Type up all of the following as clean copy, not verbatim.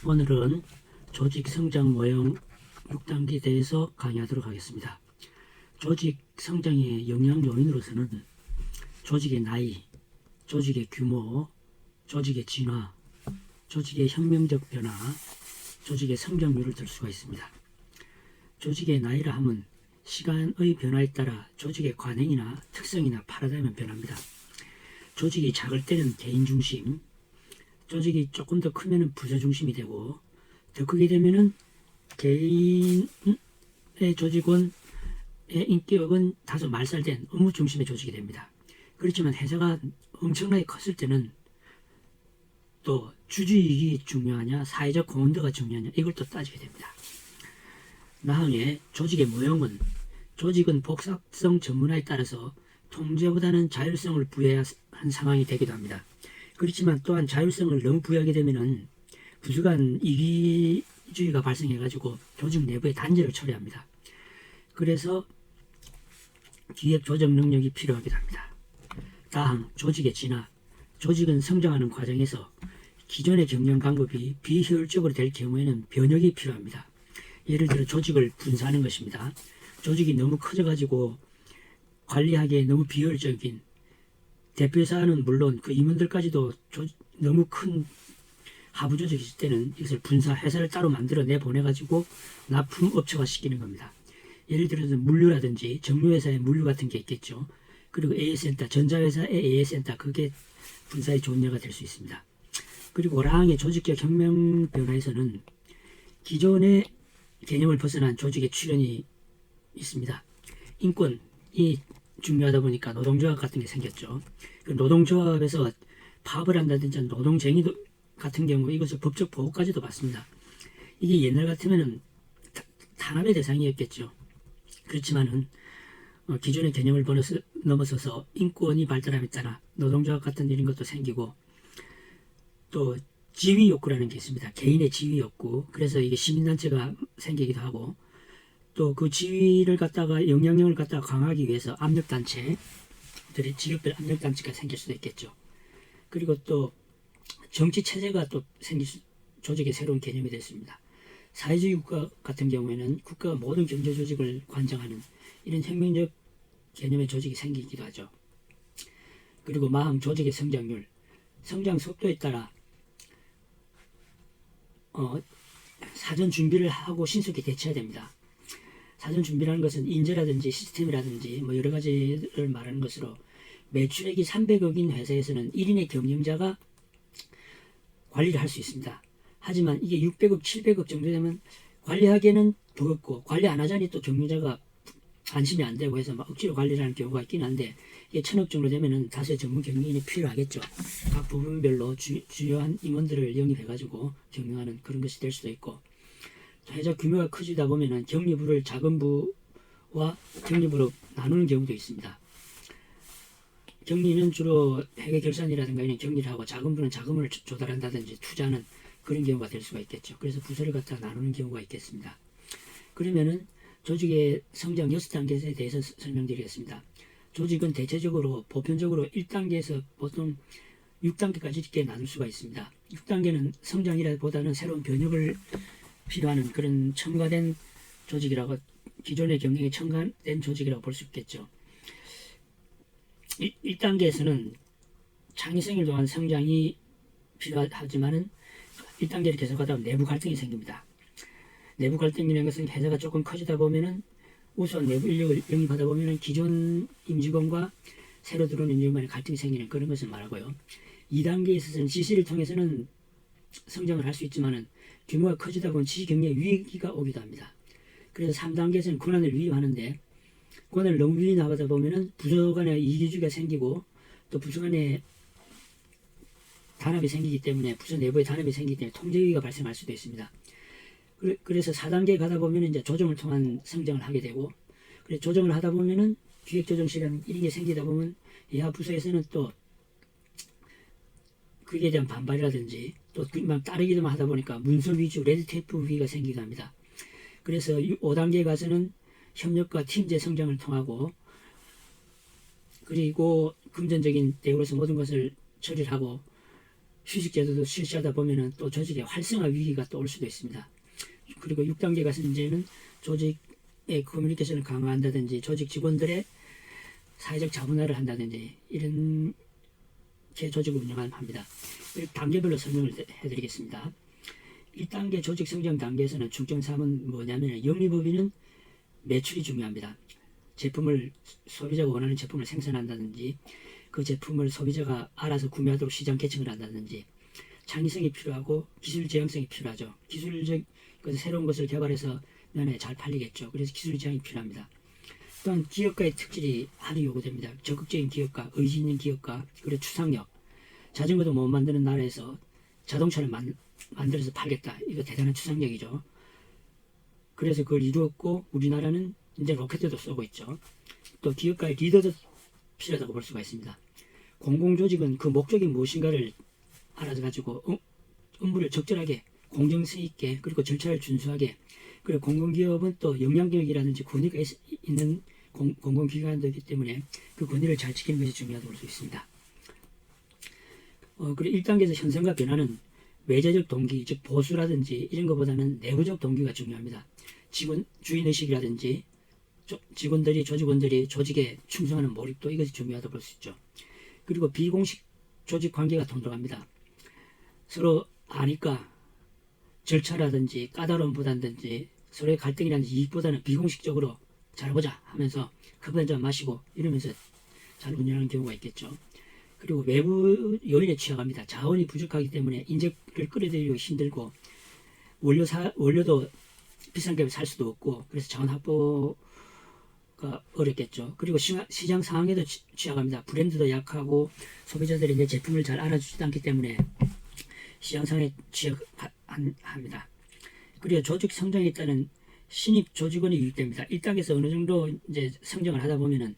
오늘은 조직 성장 모형 6단계에 대해서 강의하도록 하겠습니다. 조직 성장의 영향 요인으로서는 조직의 나이, 조직의 규모, 조직의 진화, 조직의 혁명적 변화, 조직의 성장률을 들 수가 있습니다. 조직의 나이라 하면 시간의 변화에 따라 조직의 관행이나 특성이나 파라다임은 변합니다. 조직이 작을 때는 개인 중심, 조직이 조금 더 크면 부서 중심이 되고, 더 크게 되면은 개인의 조직원의 인격은 다소 말살된 업무 중심의 조직이 됩니다. 그렇지만 회사가 엄청나게 컸을 때는 또 주주이익이 중요하냐, 사회적 공헌도가 중요하냐, 이걸 또 따지게 됩니다. 나항의 조직의 모형은, 조직은 복사성 전문화에 따라서 통제보다는 자율성을 부여한 상황이 되기도 합니다. 그렇지만 또한 자율성을 너무 부여하게 되면은 부서 간 이기주의가 발생해가지고 조직 내부의 단절을 초래합니다. 그래서 기획 조정 능력이 필요하기도 합니다. 다음, 조직의 진화. 조직은 성장하는 과정에서 기존의 경영 방법이 비효율적으로 될 경우에는 변혁이 필요합니다. 예를 들어 조직을 분사하는 것입니다. 조직이 너무 커져가지고 관리하기에 너무 비효율적인, 대표이사는 물론 그 임원들까지도 너무 큰 하부 조직이 있을 때는 이것을 분사, 회사를 따로 만들어 내보내가지고 납품업체화 시키는 겁니다. 예를 들어서 물류라든지 정유회사의 물류 같은 게 있겠죠. 그리고 AS센터, 전자회사의 AS센터, 그게 분사의 좋은 예가 될 수 있습니다. 그리고 라항의 조직적 혁명 변화에서는 기존의 개념을 벗어난 조직의 출현이 있습니다. 인권이 중요하다 보니까 노동조합 같은 게 생겼죠. 그 노동조합에서 파업을 한다든지 노동쟁이 같은 경우 이것을 법적 보호까지도 받습니다. 이게 옛날 같으면은 탄압의 대상이었겠죠. 그렇지만은 기존의 개념을 넘어서서 인권이 발달함에 따라 노동조합 같은 이런 것도 생기고, 또 지위 욕구라는 게 있습니다. 개인의 지위 욕구. 그래서 이게 시민단체가 생기기도 하고, 또 그 지위를 갖다가 영향력을 갖다가 강화하기 위해서 압력단체들이 직업별 압력단체가 생길 수도 있겠죠. 그리고 또 정치체제가 또 조직의 새로운 개념이 됐습니다. 사회주의 국가 같은 경우에는 국가가 모든 경제조직을 관장하는 이런 혁명적 개념의 조직이 생기기도 하죠. 그리고 마항 조직의 성장률, 성장 속도에 따라 사전 준비를 하고 신속히 대처해야 됩니다. 사전 준비라는 것은 인재라든지 시스템이라든지 뭐 여러 가지를 말하는 것으로, 매출액이 300억인 회사에서는 1인의 경영자가 관리를 할 수 있습니다. 하지만 이게 600억, 700억 정도 되면 관리하기에는 버겁고, 관리 안 하자니 또 경영자가 안심이 안 되고 해서 막 억지로 관리를 하는 경우가 있긴 한데, 이게 1000억 정도 되면은 다수의 전문 경영인이 필요하겠죠. 각 부분별로 주요한 임원들을 영입해가지고 경영하는 그런 것이 될 수도 있고, 회사 규모가 커지다 보면은 경리부를 작은 부와 경리부로 나누는 경우도 있습니다. 경리는 주로 회계 결산이라든가 이런 경리를 하고, 작은 부는 자금을 조달한다든지 투자하는 그런 경우가 될 수가 있겠죠. 그래서 부서를 갖다 나누는 경우가 있겠습니다. 그러면은 조직의 성장 6단계에 대해서 설명드리겠습니다. 조직은 대체적으로 보편적으로 1단계에서 보통 6단계까지 이렇게 나눌 수가 있습니다. 6단계는 성장이라기보다는 새로운 변혁을 필요하는 그런 첨가된 조직이라고, 기존의 경영에 첨가된 조직이라고 볼 수 있겠죠. 1단계에서는 창의성을 통한 성장이 필요하지만은 1단계를 계속하다 보면 내부 갈등이 생깁니다. 내부 갈등이라는 것은 회사가 조금 커지다 보면은 우수한 내부 인력을 영입하다 보면은 기존 임직원과 새로 들어온 임직원 간의 갈등이 생기는 그런 것을 말하고요. 2단계에 있어서는 지시를 통해서는 성장을 할 수 있지만은 규모가 커지다 보면 지시 경영에 위기가 오기도 합니다. 그래서 3단계에서는 권한을 위임하는데, 권한을 너무 위임 나가다 보면은 부서 간의 이기주의가 생기고, 또 부서 간의 단합이 생기기 때문에, 부서 내부의 단합이 생기기 때문에 통제위기가 발생할 수도 있습니다. 그래서 4단계에 가다 보면 이제 조정을 통한 성장을 하게 되고, 그래서 조정을 하다 보면은 기획조정실이라는 이런 게 생기다 보면 이하 부서에서는 또 그에 대한 반발이라든지 또 그만 따르기만 하다 보니까 문서 위주 레드테이프 위기가 생기기도 합니다. 그래서 5단계에 가서는 협력과 팀제 성장을 통하고, 그리고 금전적인 대우로서 모든 것을 처리를 하고, 휴식제도도 실시하다 보면은 또 조직의 활성화 위기가 또 올 수도 있습니다. 그리고 6단계 같은 이제는 조직의 커뮤니케이션을 강화한다든지 조직 직원들의 사회적 자문화를 한다든지 이런 게 조직을 운영합니다. 단계별로 설명을 해드리겠습니다. 1단계 조직 성장 단계에서는 중점사항은 뭐냐면 영리법인은 매출이 중요합니다. 제품을 소비자가 원하는 제품을 생산한다든지 그 제품을 소비자가 알아서 구매하도록 시장 개척을 한다든지 창의성이 필요하고 기술 제형성이 필요하죠. 기술적 새로운 것을 개발해서 면에 잘 팔리겠죠. 그래서 기술 제형이 필요합니다. 또한 기업가의 특질이 아주 요구됩니다. 적극적인 기업가, 의지 있는 기업가, 그리고 추상력. 자전거도 못 만드는 나라에서 자동차를 만들어서 팔겠다. 이거 대단한 추상력이죠. 그래서 그걸 이루었고 우리나라는 이제 로켓도 쏘고 있죠. 또 기업가의 리더도 필요하다고 볼 수가 있습니다. 공공조직은 그 목적이 무엇인가를 알아가지고 업무를 적절하게 공정성 있게 그리고 절차를 준수하게 그리고 공공기업은 또 영향력이라든지 권위가 있는 공공기관이기 때문에 그 권위를 잘 지키는 것이 중요하다고 볼 수 있습니다. 그리고 1단계에서 현상과 변화는 외재적 동기, 즉 보수라든지 이런 것보다는 내부적 동기가 중요합니다. 주인의식이라든지 직원들이 조직원들이 조직에 충성하는 몰입도 이것이 중요하다고 볼 수 있죠. 그리고 비공식 조직 관계가 통통합니다. 서로 아니까 절차라든지 까다로움보다든지 서로의 갈등이라든지 이익보다는 비공식적으로 잘보자 하면서 커피 한잔 마시고 이러면서 잘 운영하는 경우가 있겠죠. 그리고 외부 요인에 취약합니다. 자원이 부족하기 때문에 인재를 끌어들이기 힘들고 원료도 비싼 값에 살 수도 없고 그래서 자원 확보가 어렵겠죠. 그리고 시장 상황에도 취약합니다. 브랜드도 약하고 소비자들이 내 제품을 잘 알아주지도 않기 때문에 시장 상황에 취약합니다. 그리고 조직 성장에 따른 신입 조직원이 유입됩니다. 1단계에서 어느 정도 이제 성장을 하다 보면은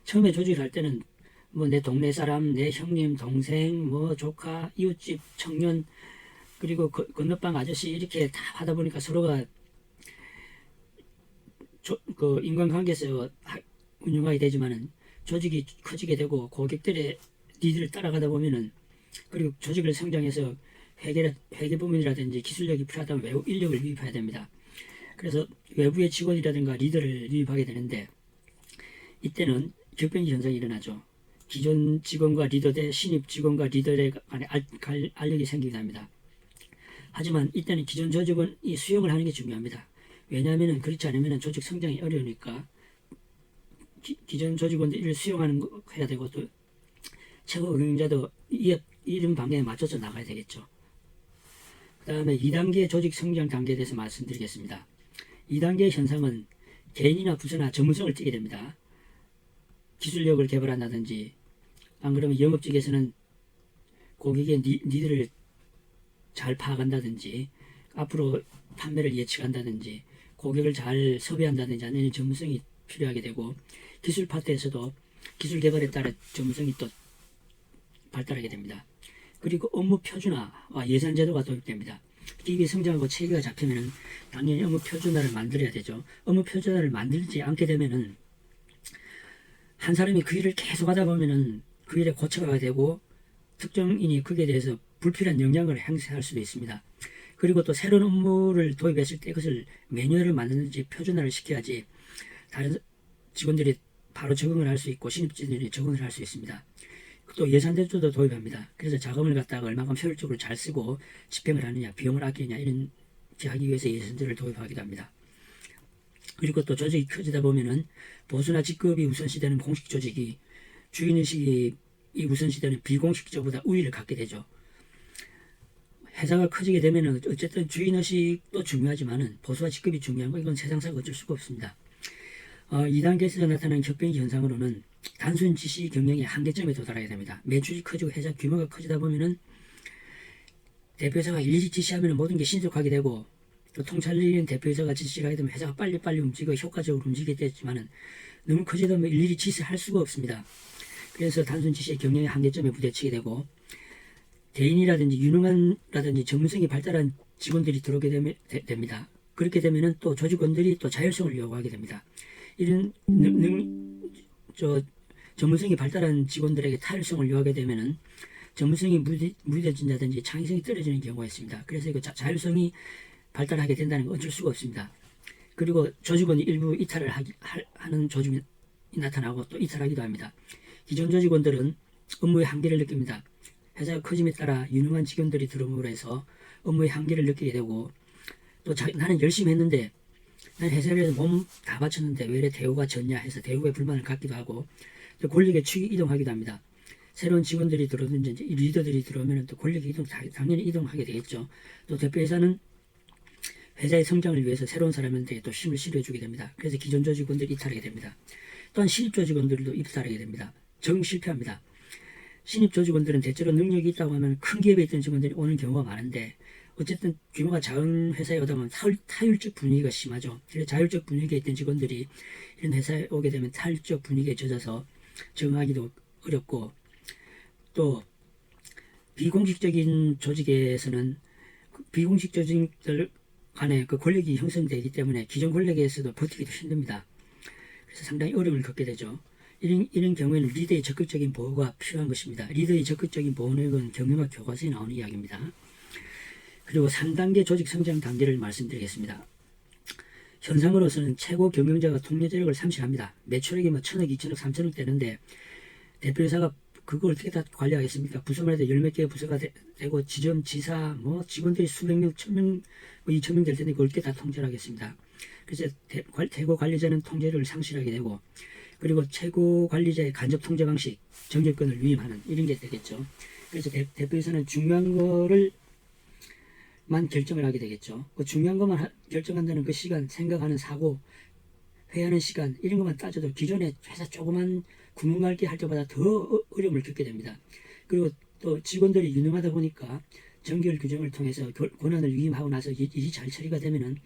처음에 조직을 할 때는 뭐 내 동네 사람, 내 형님, 동생, 뭐 조카, 이웃집 청년 그리고 건너방 아저씨 이렇게 다 하다 보니까 서로가 그 인간관계에서 운영하게 되지만은 조직이 커지게 되고 고객들의 니드를 따라가다 보면은 그리고 조직을 성장해서 회계 부문이라든지 기술력이 필요하다면 외부 인력을 유입해야 됩니다. 그래서 외부의 직원이라든가 리더를 유입하게 되는데 이때는 격변기 현상이 일어나죠. 기존 직원과 리더 대 신입 직원과 리더의 간에 알력이 생기게 됩니다. 하지만 이때는 기존 조직원이 수용을 하는 게 중요합니다. 왜냐하면 그렇지 않으면 조직 성장이 어려우니까 기존 조직원들 이를 수용하는 거 해야 되고 또 최고 경영자도 이런 방향에 맞춰서 나가야 되겠죠. 그 다음에 2단계 조직 성장 단계에 대해서 말씀드리겠습니다. 2단계 현상은 개인이나 부서나 전문성을 띠게 됩니다. 기술력을 개발한다든지 안 그러면 영업직에서는 고객의 니드를 잘 파악한다든지 앞으로 판매를 예측한다든지 고객을 잘 섭외한다든지 하는 전문성이 필요하게 되고 기술 파트에서도 기술 개발에 따라 전문성이 또 발달하게 됩니다. 그리고 업무 표준화와 예산 제도가 도입됩니다. 기업이 성장하고 체계가 잡히면은 당연히 업무 표준화를 만들어야 되죠. 업무 표준화를 만들지 않게 되면은 한 사람이 그 일을 계속 하다 보면은 그 일에 고쳐가게 되고 특정인이 그에 대해서 불필요한 영향을 행사할 수도 있습니다. 그리고 또 새로운 업무를 도입했을 때 그것을 매뉴얼을 만드는지 표준화를 시켜야지 다른 직원들이 바로 적응을 할 수 있고 신입진들이 적응을 할 수 있습니다. 또 예산 제도도 도입합니다. 그래서 자금을 갖다가 얼마큼 효율적으로 잘 쓰고 집행을 하느냐, 비용을 아끼느냐 이런 하기 위해서 예산제를 도입하기도 합니다. 그리고 또 조직이 커지다 보면은 보수나 직급이 우선시되는 공식 조직이 주인의식이 우선시되는 비공식적보다 우위를 갖게 되죠. 회사가 커지게 되면은 어쨌든 주인의식도 중요하지만은 보수와 직급이 중요한 거 이건 세상사가 어쩔 수가 없습니다. 2단계에서 나타나는 격변기 현상으로는 단순 지시 경영의 한계점에 도달하게 됩니다. 매출이 커지고 회사 규모가 커지다 보면은 대표이사가 일일이 지시하면 모든 게 신속하게 되고 또 통찰력인 대표이사가 지시를 하게 되면 회사가 빨리빨리 움직이고 효과적으로 움직이게 되지만은 너무 커지다 보면 일일이 지시를 할 수가 없습니다. 그래서 단순 지시의 경영의 한계점에 부딪히게 되고 대인이라든지 유능한라든지 전문성이 발달한 직원들이 들어오게 됩니다. 그렇게 되면은 또 조직원들이 또 자율성을 요구하게 됩니다. 이런 전문성이 발달한 직원들에게 타율성을 요하게 되면은 전문성이 무뎌진다든지 창의성이 떨어지는 경우가 있습니다. 그래서 이거 자율성이 발달하게 된다는 건 어쩔 수가 없습니다. 그리고 조직원이 일부 이탈을 하는 조직이 나타나고 또 이탈하기도 합니다. 기존 조직원들은 업무의 한계를 느낍니다. 회사가 커짐에 따라 유능한 직원들이 들어옴으로 해서 업무의 한계를 느끼게 되고 또 나는 열심히 했는데 난 회사에 비해서 몸 다 바쳤는데 왜 이래 대우가 졌냐 해서 대우에 불만을 갖기도 하고 또 권력의 축이 이동하기도 합니다. 새로운 직원들이 들어오든지 리더들이 들어오면 또 권력이 당연히 이동하게 되겠죠. 또 대표이사는 회사의 성장을 위해서 새로운 사람한테 또 힘을 실어주게 됩니다. 그래서 기존 조직원들이 이탈하게 됩니다. 또한 신입 조직원들도 이탈하게 됩니다. 실패합니다. 신입 조직원들은 대체로 능력이 있다고 하면 큰 기업에 있던 직원들이 오는 경우가 많은데 어쨌든 규모가 작은 회사에 오다 보면 타율적 분위기가 심하죠. 그래서 자율적 분위기에 있던 직원들이 이런 회사에 오게 되면 타율적 분위기에 젖어서 적응하기도 어렵고 또 비공식적인 조직에서는 비공식 조직들 간에 그 권력이 형성되기 때문에 기존 권력에서도 버티기도 힘듭니다. 그래서 상당히 어려움을 겪게 되죠. 이런 경우에는 리더의 적극적인 보호가 필요한 것입니다. 리더의 적극적인 보호 내역은 경영학 교과서에 나오는 이야기입니다. 그리고 3단계 조직 성장 단계를 말씀드리겠습니다. 현상으로서는 최고 경영자가 통제력을 상실합니다. 매출액이 1,000억, 2,000억, 3,000억 되는데 대표이사가 그걸 어떻게 다 관리하겠습니까? 부서만 해도 10몇 개의 부서가 되고 지점, 지사, 직원들이 수백 명, 1,000명, 2,000명 될 텐데 그걸 어떻게 다 통제를 하겠습니다. 그래서 최고 관리자는 통제력을 상실하게 되고 그리고 최고 관리자의 간접 통제 방식, 정결권을 위임하는 이런 게 되겠죠. 그래서 대표이사는 중요한 거를 만 결정을 하게 되겠죠. 그 중요한 것만 결정한다는 그 시간, 생각하는 사고, 회의하는 시간 이런 것만 따져도 기존에 회사 조그만 구멍갈기 할 때보다 더 어려움을 겪게 됩니다. 그리고 또 직원들이 유능하다 보니까 정결 규정을 통해서 권한을 위임하고 나서 일이 잘 처리가 되면은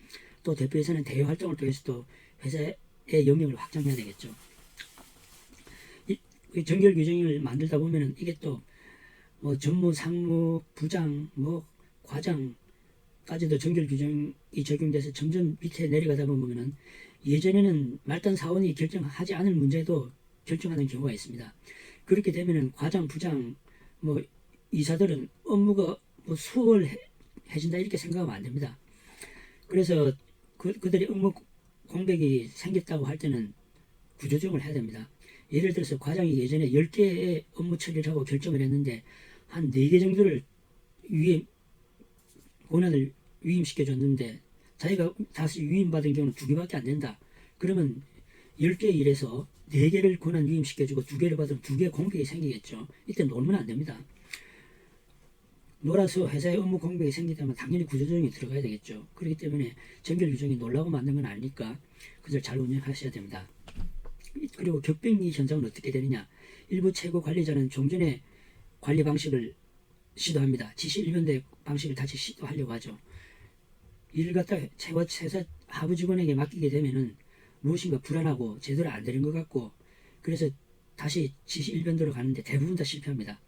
또 대표에서는 대외 활동을 통해서 또 회사의 영역을 확장해야 되겠죠. 이 정결 규정을 만들다 보면은 이게 또 전무, 상무, 부장, 과장까지도 정결 규정이 적용돼서 점점 밑에 내려가다 보면은 예전에는 말단 사원이 결정하지 않을 문제도 결정하는 경우가 있습니다. 그렇게 되면은 과장, 부장, 이사들은 업무가 수월해진다 이렇게 생각하면 안 됩니다. 그래서 그들이 업무 공백이 생겼다고 할 때는 구조조정을 해야 됩니다. 예를 들어서 과장이 예전에 10개의 업무 처리를 하고 결정을 했는데 한 4개 정도를 권한을 위임시켜줬는데 자기가 다시 위임받은 경우는 2개밖에 안 된다. 그러면 10개 일에서 4개를 권한 위임시켜주고 2개를 받으면 2개 공백이 생기겠죠. 이때 놀면 안 됩니다. 놀아서 회사의 업무 공백이 생기다면 당연히 구조조정이 들어가야 되겠죠. 그렇기 때문에 정결 규정이 놀라고 만든 건 아니니까 그걸 잘 운영하셔야 됩니다. 그리고 격변기 현상은 어떻게 되느냐. 일부 최고 관리자는 종전의 관리 방식을 시도합니다. 지시 일변대 방식을 다시 시도하려고 하죠. 일을 갖다 회사 하부 직원에게 맡기게 되면은 무엇인가 불안하고 제대로 안 되는 것 같고 그래서 다시 지시 일변대로 가는데 대부분 다 실패합니다.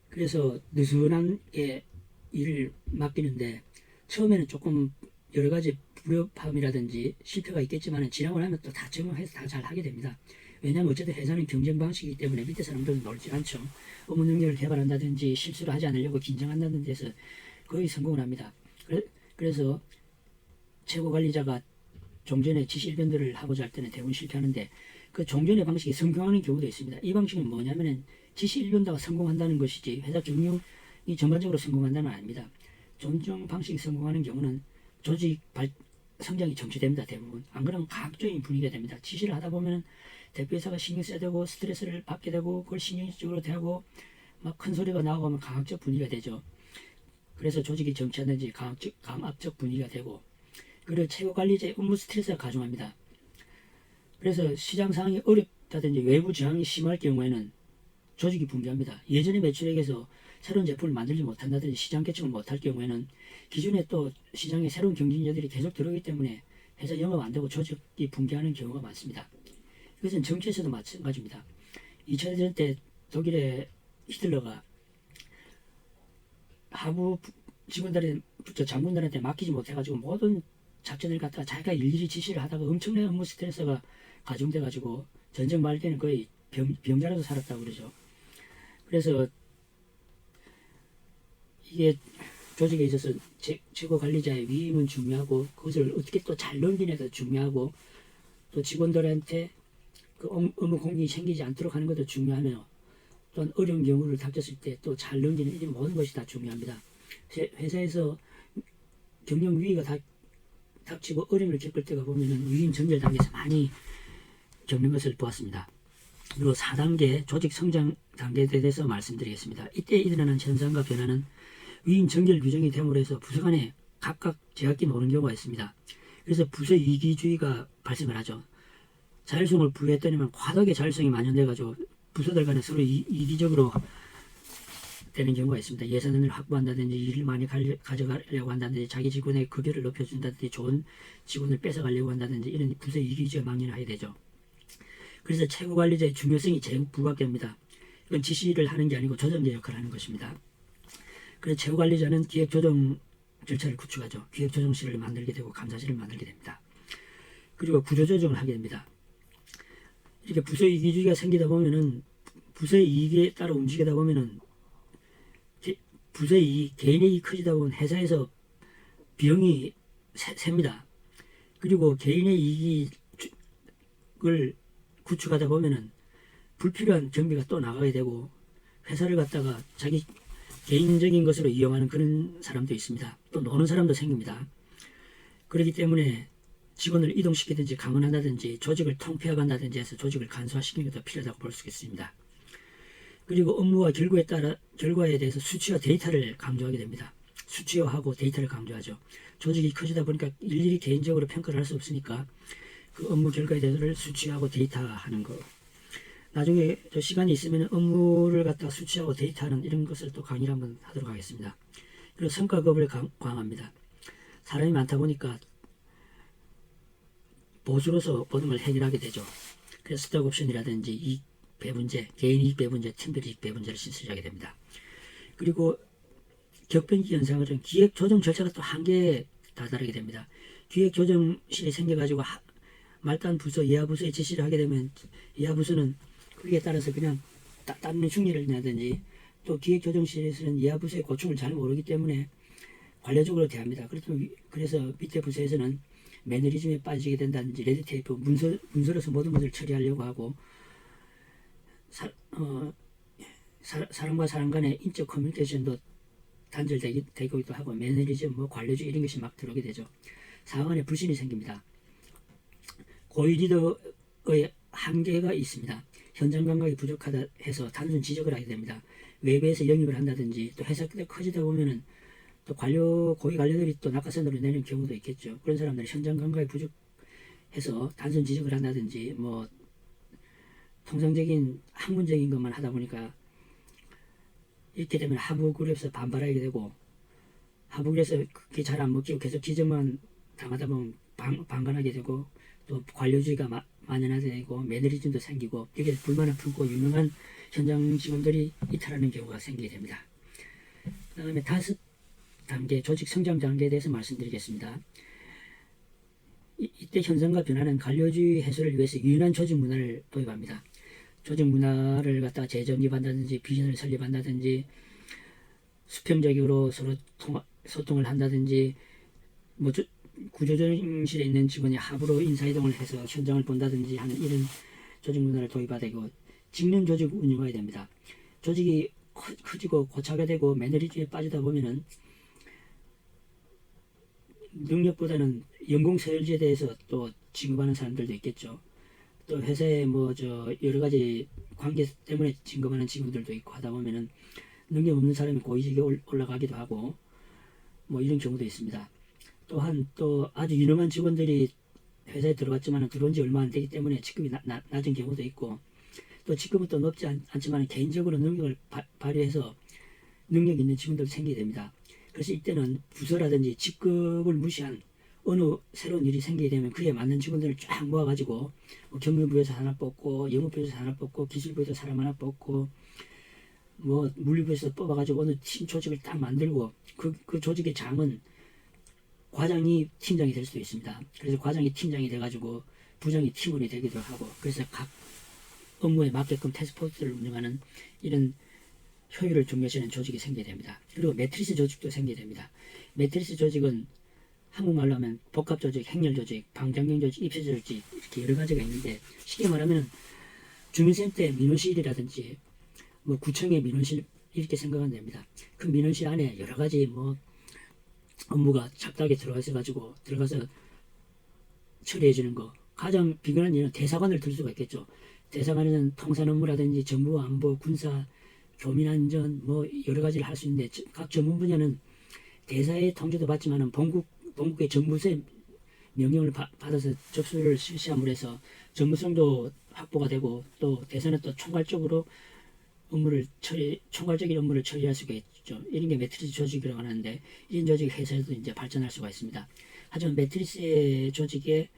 그래서 느슨하게 일을 맡기는데 처음에는 조금 여러 가지 불협화음이라든지 실패가 있겠지만 지나고 나면 또 다 적응해서 다 잘 하게 됩니다. 왜냐하면 어쨌든 회사는 경쟁 방식이기 때문에 밑에 사람들은 놀지 않죠. 업무 능력을 개발한다든지 실수를 하지 않으려고 긴장한다든지 해서 거의 성공을 합니다. 그래서 최고 관리자가 종전에 지시일변들을 하고자 할 때는 대부분 실패하는데 그 종전의 방식이 성공하는 경우도 있습니다. 이 방식은 뭐냐면은 지시일변다가 성공한다는 것이지 회사 경영이 전반적으로 성공한다는 아닙니다. 종전 방식이 성공하는 경우는 조직 성장이 정체됩니다. 대부분. 안 그러면 과학적인 분위기가 됩니다. 지시를 하다 보면 대표이사가 신경 써야 되고 스트레스를 받게 되고 그걸 신경적으로 대하고 막 큰 소리가 나오고 하면 과학적 분위기가 되죠. 그래서 조직이 정체하든지 강압적 분위기가 되고 그리고 최고 관리자의 업무 스트레스가 가중합니다. 그래서 시장 상황이 어렵다든지 외부 저항이 심할 경우에는 조직이 붕괴합니다. 예전의 매출액에서 새로운 제품을 만들지 못한다든지 시장 개척을 못할 경우에는 기존에 또 시장에 새로운 경쟁자들이 계속 들어오기 때문에 회사 영업 안 되고 조직이 붕괴하는 경우가 많습니다. 이것은 정치에서도 마찬가지입니다. 2차 대전 때 독일의 히틀러가 하부 장군들한테 맡기지 못해가지고 모든 작전을 갖다가 자기가 일일이 지시를 하다가 엄청난 업무 스트레스가 가중돼가지고 전쟁 말기에는 거의 병자라도 살았다고 그러죠. 그래서 이게 조직에 있어서 최고 관리자의 위임은 중요하고 그것을 어떻게 또 잘 넘기냐도 중요하고 또 직원들한테 그 업무 공백이 생기지 않도록 하는 것도 중요하며 또한 어려운 경우를 닥쳤을 때 또 잘 넘기는 이 모든 것이 다 중요합니다. 회사에서 경영 위기가 닥치고 어려움을 겪을 때가 보면은 위임 정렬 단계에서 많이 겪는 것을 보았습니다. 그리고 4단계 조직 성장 단계에 대해서 말씀드리겠습니다. 이때 일어나는 현상과 변화는 위임 정결 규정이 됨으로 해서 부서 간에 각각 제각기 노는 경우가 있습니다. 그래서 부서 이기주의가 발생을 하죠. 자율성을 부여했더니만 과도하게 자율성이 만연돼가지고 부서들 간에 서로 이기적으로 되는 경우가 있습니다. 예산을 확보한다든지 일을 많이 가져가려고 한다든지 자기 직원의 급여를 높여준다든지 좋은 직원을 뺏어가려고 한다든지 이런 부서 이기주의가 망연하게 되죠. 그래서 최고 관리자의 중요성이 제국 부각됩니다. 이건 지시를 하는 게 아니고 조정제 역할을 하는 것입니다. 그래서 최고 관리자는 기획조정 절차를 구축하죠. 기획조정실을 만들게 되고 감사실을 만들게 됩니다. 그리고 구조조정을 하게 됩니다. 이렇게 부서 이기주의가 생기다 보면은 부서의 이익에 따라 움직이다 보면은 부서의 이익, 개인의 이익이 커지다 보면 회사에서 비용이 셉니다. 그리고 개인의 이익을 구축하다 보면은 불필요한 경비가 또 나가게 되고 회사를 갖다가 자기 개인적인 것으로 이용하는 그런 사람도 있습니다. 또 노는 사람도 생깁니다. 그렇기 때문에 직원을 이동시키든지 강원한다든지 조직을 통폐합한다든지 해서 조직을 간소화시키는 것도 필요하다고 볼 수 있습니다. 그리고 업무와 결과에 대해서 수치와 데이터를 강조하게 됩니다. 수치화하고 데이터를 강조하죠. 조직이 커지다 보니까 일일이 개인적으로 평가를 할 수 없으니까 그 업무 결과에 대해서 수치하고 데이터하는 거. 나중에 시간이 있으면 업무를 갖다 수치하고 데이터하는 이런 것을 또 강의를 한번 하도록 하겠습니다. 그리고 성과급을 강화합니다. 사람이 많다 보니까 보수로서 모든 걸 해결하게 되죠. 그래서 스톡 옵션이라든지 이익 배분제, 개인 이익 배분제, 팀별 이익 배분제를 실시하게 됩니다. 그리고 격변기 현상을 기획 조정 절차가 또 한계에 다다르게 됩니다. 기획 조정실이 생겨가지고 말단 부서, 예하 부서에 지시를 하게 되면 예하 부서는 거기에 따라서 그냥 다른 중리를 내든지 또 기획 조정실에서는 예하 부서의 고충을 잘 모르기 때문에 관료적으로 대합니다. 그래서 밑에 부서에서는 매너리즘에 빠지게 된다든지 레드테이프, 문서로서 모든 것을 처리하려고 하고 사람과 사람 간의 인적 커뮤니케이션도 단절되기도 하고 매너리즘, 관료주의 이런 것이 막 들어오게 되죠. 상하 간에 불신이 생깁니다. 고위 리더의 한계가 있습니다. 현장 감각이 부족하다 해서 단순 지적을 하게 됩니다. 외부에서 영입을 한다든지 또 회사가 커지다 보면은 또 고위 관료들이 또 낙하산으로 내는 경우도 있겠죠. 그런 사람들이 현장 감각이 부족해서 단순 지적을 한다든지 통상적인 학문적인 것만 하다 보니까 이렇게 되면 하부 그룹에서 반발하게 되고 하부 그룹에서 그게 잘 안 먹히고 계속 지적만 당하다 보면 방관하게 되고 또 관료주의가 만연하게 되고 매너리즘도 생기고 여기에 불만을 품고 유명한 현장 직원들이 이탈하는 경우가 생기게 됩니다. 그 다음에 5단계 조직 성장 단계에 대해서 말씀드리겠습니다. 이때 현상과 변화는 관료주의 해소를 위해서 유연한 조직 문화를 도입합니다. 조직 문화를 갖다가 재정립한다든지 비전을 설립한다든지 수평적으로 서로 소통을 한다든지 구조조정실에 있는 직원이 합으로 인사이동을 해서 현장을 본다든지 하는 이런 조직 문화를 도입해야 되고 직능 조직 운영해야 됩니다. 조직이 커지고 고착화 되고 매너리즘에 빠지다 보면은 능력보다는 연공 서열제에 대해서 또 진급하는 사람들도 있겠죠. 또 회사에 여러 가지 관계 때문에 진급하는 직원들도 있고 하다 보면은 능력 없는 사람이 고위직에 올라가기도 하고 이런 경우도 있습니다. 또한 또 아주 유능한 직원들이 회사에 들어갔지만 들어온 지 얼마 안 되기 때문에 직급이 낮은 경우도 있고 또 직급은 또 높지 않지만 개인적으로 능력을 발휘해서 능력 있는 직원들도 생기게 됩니다. 그래서 이때는 부서라든지 직급을 무시한 어느 새로운 일이 생기게 되면 그에 맞는 직원들을 쫙 모아가지고 경영부에서 하나 뽑고 영업부에서 하나 뽑고 기술부에서 사람 하나 뽑고 물리부에서 뽑아가지고 어느 팀 조직을 딱 만들고 그 조직의 장은 과장이 팀장이 될 수도 있습니다. 그래서 과장이 팀장이 돼가지고 부장이 팀원이 되기도 하고 그래서 각 업무에 맞게끔 태스크포스를 운영하는 이런 효율을 중요시하는 조직이 생겨야 됩니다. 그리고 매트리스 조직도 생겨야 됩니다. 매트리스 조직은 한국말로 하면 복합 조직, 행렬 조직, 방장경 조직, 입체 조직 이렇게 여러 가지가 있는데 쉽게 말하면 주민센터의 민원실이라든지 뭐 구청의 민원실 이렇게 생각하면 됩니다. 그 민원실 안에 여러 가지 뭐 업무가 잡다하게 들어가서 처리해 주는 거. 가장 비근한 예는 대사관을 들 수가 있겠죠. 대사관에는 통상 업무라든지 정부 안보, 군사, 교민안전 뭐 여러 가지를 할 수 있는데 각 전문 분야는 대사의 통제도 받지만은 본국의 정부의 명령을 받아서 접수를 실시함으로 해서 정부성도 확보가 되고 또 대사는 또 총괄적인 업무를 처리할 수가 있죠. 이런 게 매트리스 조직이라고 하는데 이런 조직 회사에도 이제 발전할 수가 있습니다. 하지만 매트리스 조직의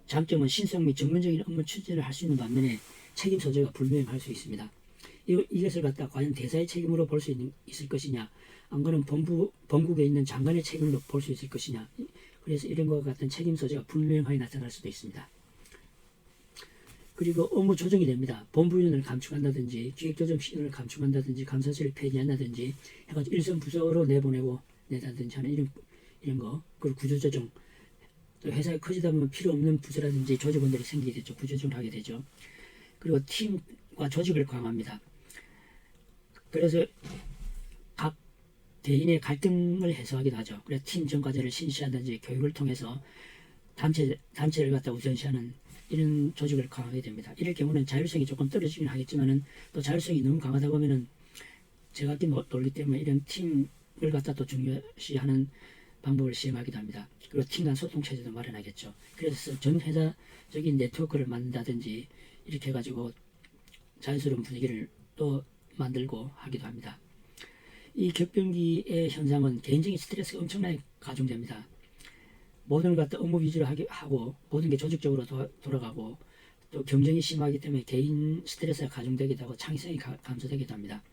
장점은 신성 및 전문적인 업무 추진을 할 수 있는 반면에 책임 소재가 불명할 수 있습니다. 이것을 갖다 과연 대사의 책임으로 볼 수 있을 것이냐, 안 그러면 본국에 있는 장관의 책임으로 볼 수 있을 것이냐. 그래서 이런 것 같은 책임 소재가 불명하게 나타날 수도 있습니다. 그리고 업무 조정이 됩니다. 본부위원을 감축한다든지 기획조정 시간을 감축한다든지 감사실을 폐지한다든지 해가지고 일선 부서로 내다든지 하는 이런 거. 그리고 구조조정. 또 회사가 커지다 보면 필요 없는 부서라든지 조직원들이 생기게 되죠. 구조조정을 하게 되죠. 그리고 팀과 조직을 강화합니다. 그래서 각 대인의 갈등을 해소하기도 하죠. 그래서 팀 전과제를 실시하든지 교육을 통해서 단체를 갖다 우선시하는 이런 조직을 강화하게 됩니다. 이럴 경우는 자율성이 조금 떨어지긴 하겠지만은 또 자율성이 너무 강하다 보면은 제가 아낀 논리 때문에 이런 팀을 갖다 또 중요시하는 방법을 시행하기도 합니다. 그리고 팀 간 소통 체제도 마련하겠죠. 그래서 전 회사적인 네트워크를 만든다든지 이렇게 해가지고 자연스러운 분위기를 또 만들고 하기도 합니다. 이 격변기의 현상은 개인적인 스트레스가 엄청나게 가중됩니다. 모든 걸 갖다 업무 위주로 하고 모든 게 조직적으로 돌아가고 또 경쟁이 심하기 때문에 개인 스트레스가 가중되기도 하고 창의성이 감소되기도 합니다.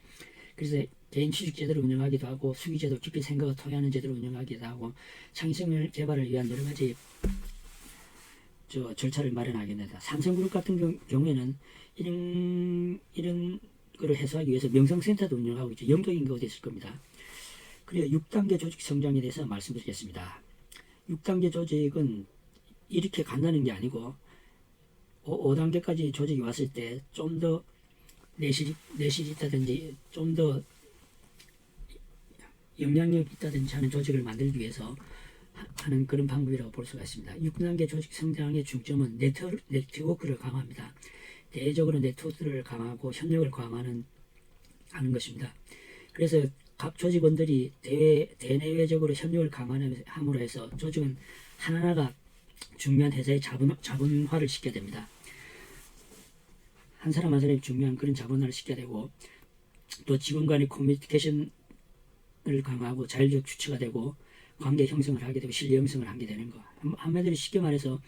그래서 개인 취직 제도를 운영하기도 하고 수기 제도 깊이 생각을 토해하는 제도를 운영하기도 하고 창의성을 개발을 위한 여러 가지 절차를 마련하게 됩니다. 삼성그룹 같은 경우에는 이런 거를 해소하기 위해서 명상센터도 운영하고 있죠. 영적인 게 어디 있을 겁니다. 그리고 6단계 조직 성장에 대해서 말씀드리겠습니다. 6단계 조직은 이렇게 간다는 게 아니고 5단계까지 조직이 왔을 때 좀 더 내실이 있다든지 좀 더 영향력이 있다든지 하는 조직을 만들기 위해서 하는 그런 방법이라고 볼 수가 있습니다. 6단계 조직 성장의 중점은 네트워크를 강화합니다. 대외적으로 네트워크를 강화하고 협력을 강화하는 것입니다. 그래서 각 조직원들이 대내외적으로 협력을 강화함으로 해서 조직은 하나하나가 중요한 회사의 자본화를 시켜야 됩니다. 한 사람 한 사람이 중요한 그런 자본화를 시켜야 되고 또 직원 간의 커뮤니케이션을 강화하고 자율적 주체가 되고 관계 형성을 하게 되고 신뢰 형성을 하게 되는 거. 한마디로 쉽게 말해서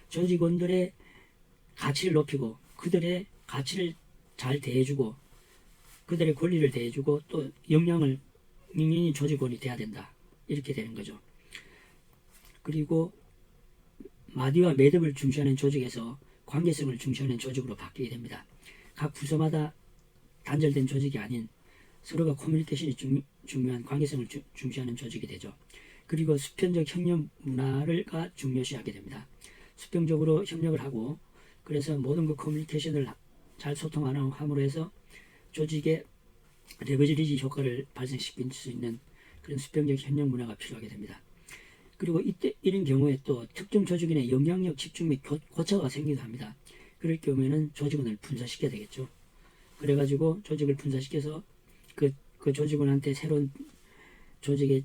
조직원들의 가치를 높이고 그들의 가치를 잘 대해주고 그들의 권리를 대해주고 또 영향이 조직원이 돼야 된다. 이렇게 되는 거죠. 그리고 마디와 매듭을 중시하는 조직에서 관계성을 중시하는 조직으로 바뀌게 됩니다. 각 부서마다 단절된 조직이 아닌 서로가 커뮤니케이션이 중요한 관계성을 중시하는 조직이 되죠. 그리고 수평적 협력 문화를 중요시하게 됩니다. 수평적으로 협력을 하고 그래서 모든 그 커뮤니케이션을 잘 소통함으로 해서 조직의 레버리지 효과를 발생시킬 수 있는 그런 수평적 협력 문화가 필요하게 됩니다. 그리고 이런 경우에 또 특정 조직의 내 영향력 집중 및 고차가 생기기도 합니다. 그럴 경우에는 조직원을 분사시켜야 되겠죠. 그래가지고 조직을 분사시켜서 그 조직원한테 새로운 조직을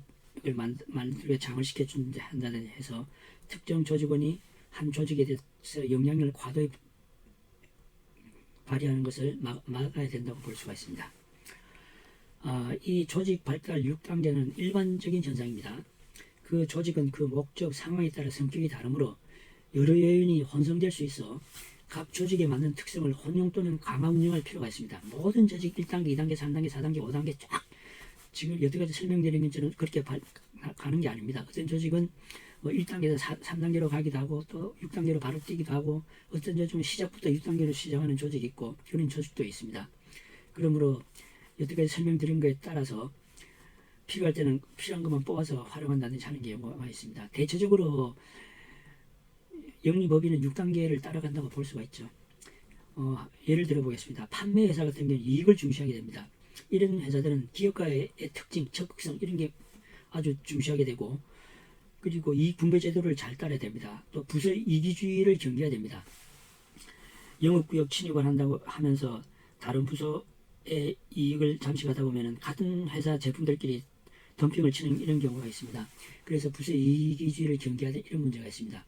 만들고 장을 시켜준다든지 해서 특정 조직원이 한 조직에 대해서 영향력을 과도히 발휘하는 것을 막아야 된다고 볼 수가 있습니다. 이 조직 발달 6단계는 일반적인 현상입니다. 그 조직은 그 목적, 상황에 따라 성격이 다르므로 여러 요인이 혼성될 수 있어 각 조직에 맞는 특성을 혼용 또는 강화 운영할 필요가 있습니다. 모든 조직 1단계, 2단계, 3단계, 4단계, 5단계 쫙 지금 여태까지 설명드린 것처럼 그렇게 가는 게 아닙니다. 어떤 조직은 1단계에서 3단계로 가기도 하고 또 6단계로 바로 뛰기도 하고 어떤 조직은 시작부터 6단계로 시작하는 조직이 있고 그런 조직도 있습니다. 그러므로 여태까지 설명드린 거에 따라서 필요할 때는 필요한 것만 뽑아서 활용한다든지 하는 경우가 있습니다. 대체적으로 영리법인은 6단계를 따라간다고 볼 수가 있죠. 예를 들어 보겠습니다. 판매 회사 같은 경우는 이익을 중시하게 됩니다. 이런 회사들은 기업가의 특징, 적극성 이런 게 아주 중시하게 되고, 그리고 이익 분배 제도를 잘 따라야 됩니다. 또 부서 이기주의를 경계해야 됩니다. 영업구역 침입을 한다고 하면서 다른 부서의 이익을 잠식하다 보면 같은 회사 제품들끼리 덤핑을 치는 이런 경우가 있습니다. 그래서 부서 이기주의를 경계하는 이런 문제가 있습니다.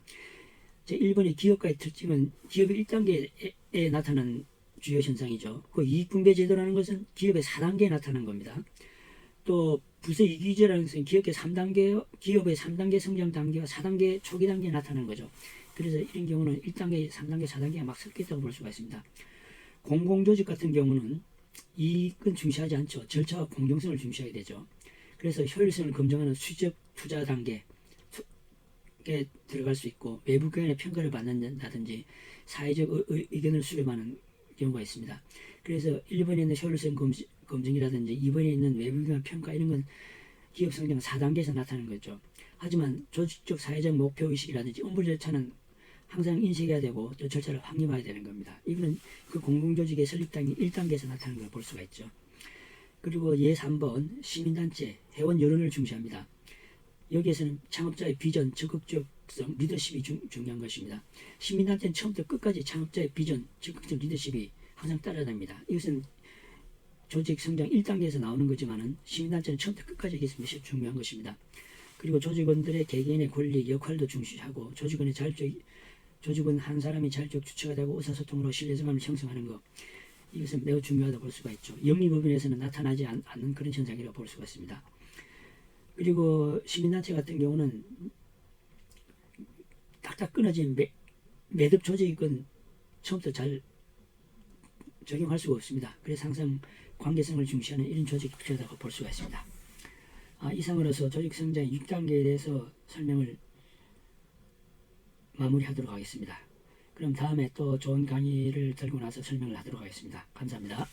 제1번의 기업가의 특징은 기업의 1단계에 나타나는 주요 현상이죠. 그 이익분배제도라는 것은 기업의 4단계에 나타나는 겁니다. 또 부서 이기주의라는 것은 기업의 3단계 성장 단계와 4단계 초기 단계에 나타나는 거죠. 그래서 이런 경우는 1단계, 3단계, 4단계가 막 섞여 있다고 볼 수가 있습니다. 공공조직 같은 경우는 이익은 중시하지 않죠. 절차와 공정성을 중시하게 되죠. 그래서 효율성을 검증하는 수적 투자 단계에 들어갈 수 있고, 외부 기관의 평가를 받는다든지 사회적 의견을 수렴하는 경우가 있습니다. 그래서 1번에 있는 효율성 검증이라든지 2번에 있는 외부 기관 평가 이런 건 기업 성장 4단계에서 나타나는 거죠. 하지만 조직적 사회적 목표 의식이라든지 업무 절차는 항상 인식해야 되고 또 절차를 확립해야 되는 겁니다. 이거는 그 공공조직의 설립 단계 1단계에서 나타나는 걸 볼 수가 있죠. 그리고 예 3번 시민단체, 회원 여론을 중시합니다. 여기에서는 창업자의 비전, 적극적성, 리더십이 중요한 것입니다. 시민단체는 처음부터 끝까지 창업자의 비전, 적극적 리더십이 항상 따라야 됩니다. 이것은 조직 성장 1단계에서 나오는 거지만은 시민단체는 처음부터 끝까지 이게 중요한 것입니다. 그리고 조직원들의 개개인의 권리, 역할도 중시하고 조직원 한 사람이 자율적 주체가 되고 의사소통으로 신뢰성을 형성하는 것, 이것은 매우 중요하다고 볼 수가 있죠. 영리법인에서는 나타나지 않는 그런 현상이라고 볼 수가 있습니다. 그리고 시민단체 같은 경우는 딱딱 끊어진 매듭 조직은 처음부터 잘 적용할 수가 없습니다. 그래서 항상 관계성을 중시하는 이런 조직이 필요하다고 볼 수가 있습니다. 이상으로서 조직 성장 6단계에 대해서 설명을 마무리하도록 하겠습니다. 그럼 다음에 또 좋은 강의를 들고 나서 설명을 하도록 하겠습니다. 감사합니다.